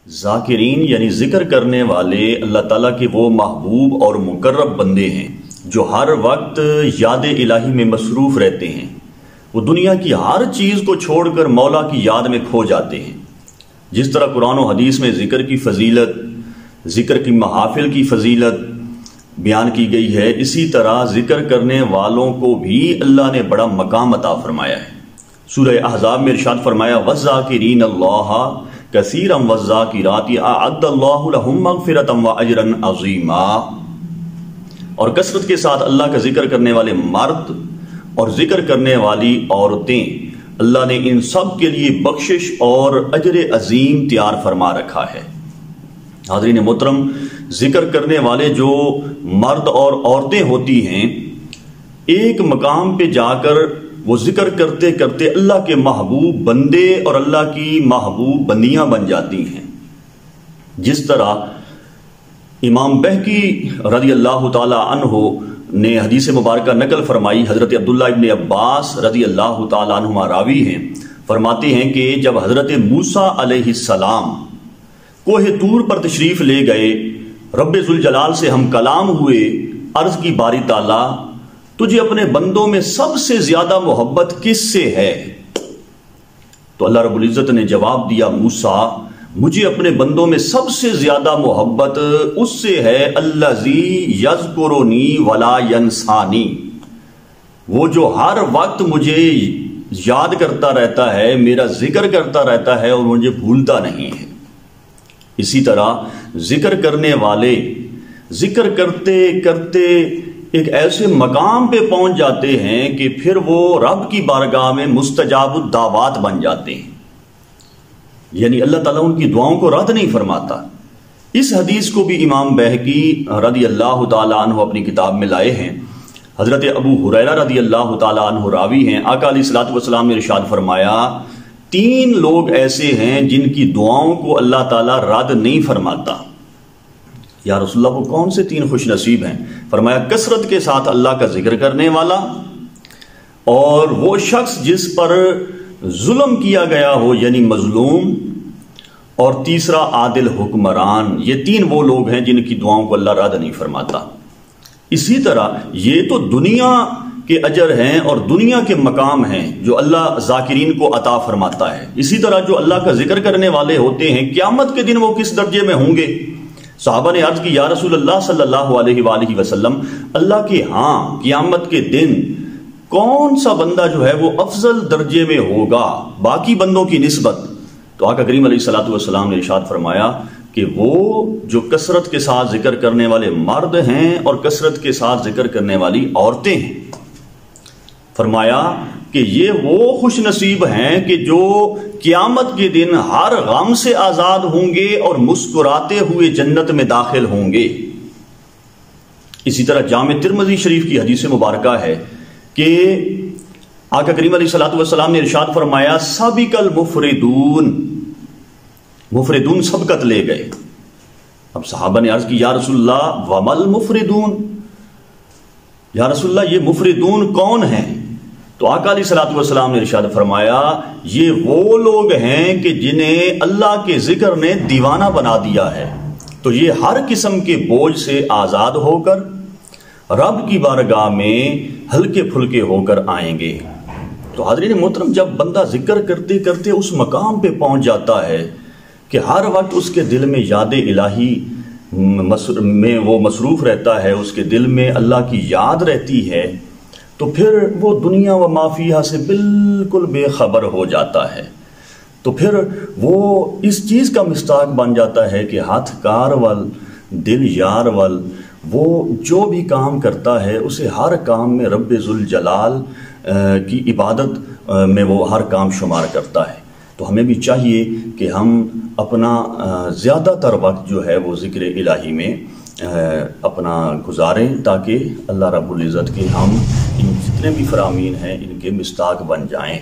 ذاکرین یعنی ذکر کرنے والے اللہ تعالیٰ کے وہ محبوب اور مقرب بندے ہیں جو ہر وقت یاد الہی میں مصروف رہتے ہیں۔ وہ دنیا کی ہر چیز کو چھوڑ کر مولا کی یاد میں کھو جاتے ہیں۔ جس طرح قرآن و حدیث میں ذکر کی فضیلت، ذکر کی محافل کی فضیلت بیان کی گئی ہے، اسی طرح ذکر کرنے والوں کو بھی اللہ نے بڑا مقام عطا فرمایا ہے۔ سورہ احزاب میں ارشاد فرمایا وَالذَّاکِرِینَ اللَّهَ کثیرا والذاکرات اعد اللہ لہم مغفرۃ واجرا عظیما۔ اور کثرت کے ساتھ اللہ کا ذکر کرنے والے مرد اور ذکر کرنے والی عورتیں، اللہ نے ان سب کے لیے بخشش اور اجر عظیم تیار فرما رکھا ہے۔ حاضرین محترم، ذکر کرنے والے جو مرد اور عورتیں ہوتی ہیں، ایک مقام پہ جا کر وہ ذکر کرتے کرتے اللہ کے محبوب بندے اور اللہ کی محبوب بندیاں بن جاتی ہیں۔ جس طرح امام بہقی رضی اللہ تعالی عنہ نے حدیث مبارکہ نقل فرمائی، حضرت عبداللہ ابن عباس رضی اللہ تعالی عنہما راوی ہیں، فرماتے ہیں کہ جب حضرت موسیٰ علیہ السلام کوہ طور پر تشریف لے گئے، رب ذوالجلال سے ہم کلام ہوئے، عرض کی باری تعالیٰ تجھے اپنے بندوں میں سب سے زیادہ محبت کس سے ہے؟ تو اللہ رب العزت نے جواب دیا، موسیٰ مجھے اپنے بندوں میں سب سے زیادہ محبت اس سے ہے الذی یذکرنی ولا ینسانی، وہ جو ہر وقت مجھے یاد کرتا رہتا ہے، میرا ذکر کرتا رہتا ہے اور مجھے بھولتا نہیں ہے۔ اسی طرح ذکر کرنے والے ذکر کرتے کرتے ایک ایسے مقام پہ پہنچ جاتے ہیں کہ پھر وہ رب کی بارگاہ میں مستجاب الدعوات بن جاتے ہیں، یعنی اللہ تعالیٰ ان کی دعاؤں کو رد نہیں فرماتا۔ اس حدیث کو بھی امام بہقی رضی اللہ تعالیٰ عنہ اپنی کتاب میں لائے ہیں۔ حضرت ابو ہریرہ رضی اللہ تعالیٰ عنہ راوی ہیں، آقا علیہ الصلوۃ والسلام نے ارشاد فرمایا 3 لوگ ایسے ہیں جن کی دعاؤں کو اللہ تعالیٰ رد نہیں فرماتا۔ یا رسول اللہ وہ کون سے 3 خوش نصیب ہیں؟ فرمایا کثرت کے ساتھ اللہ کا ذکر کرنے والا، اور وہ شخص جس پر ظلم کیا گیا ہو یعنی مظلوم، اور تیسرا عادل حکمران۔ یہ 3 وہ لوگ ہیں جن کی دعاؤں کو اللہ رد نہیں فرماتا۔ اسی طرح یہ تو دنیا کے اجر ہیں اور دنیا کے مقام ہیں جو اللہ ذاکرین کو عطا فرماتا ہے۔ اسی طرح جو اللہ کا ذکر کرنے والے ہوتے ہیں، قیامت کے دن وہ کس درجے میں ہوں گے؟ صحابہ نے عرض کی یا رسول اللہ صلی اللہ علیہ وآلہ وسلم، اللہ کے ہاں قیامت کے دن کون سا بندہ جو ہے وہ افضل درجے میں ہوگا باقی بندوں کی نسبت؟ تو آقا کریم علیہ الصلوۃ والسلام نے ارشاد فرمایا کہ وہ جو کثرت کے ساتھ ذکر کرنے والے مرد ہیں اور کثرت کے ساتھ ذکر کرنے والی عورتیں ہیں۔ فرمایا کہ یہ وہ خوش نصیب ہیں کہ جو قیامت کے دن ہر غم سے آزاد ہوں گے اور مسکراتے ہوئے جنت میں داخل ہوں گے۔ اسی طرح جامع ترمذی شریف کی حدیث مبارکہ ہے کہ آقا کریم علیہ الصلوۃ والسلام نے ارشاد فرمایا سابق المفردون، مفردون سبقت لے گئے۔ اب صحابہ نے عرض کی یا رسول اللہ ومل مفردون، یا رسول اللہ یہ مفردون کون ہیں؟ تو آقا علیہ الصلوۃ والسلام نے ارشاد فرمایا یہ وہ لوگ ہیں کہ جنہیں اللہ کے ذکر نے دیوانہ بنا دیا ہے، تو یہ ہر قسم کے بوجھ سے آزاد ہو کر رب کی بارگاہ میں ہلکے پھلکے ہو کر آئیں گے۔ تو حاضرین محترم، جب بندہ ذکر کرتے کرتے اس مقام پہ پہنچ جاتا ہے کہ ہر وقت اس کے دل میں یاد الہی میں وہ مصروف رہتا ہے، اس کے دل میں اللہ کی یاد رہتی ہے، تو پھر وہ دنیا و ما فیہا سے بالکل بے خبر ہو جاتا ہے۔ تو پھر وہ اس چیز کا مستاق بن جاتا ہے کہ ہاتھ کار ول دل یار ول، وہ جو بھی کام کرتا ہے اسے ہر کام میں رب ذوالجلال کی عبادت میں وہ ہر کام شمار کرتا ہے۔ تو ہمیں بھی چاہیے کہ ہم اپنا زیادہ تر وقت جو ہے وہ ذکر الہی میں اپنا گزاریں، تاکہ اللہ رب العزت کے ہم ان جتنے بھی فرامین ہیں ان کے مستاق بن جائیں۔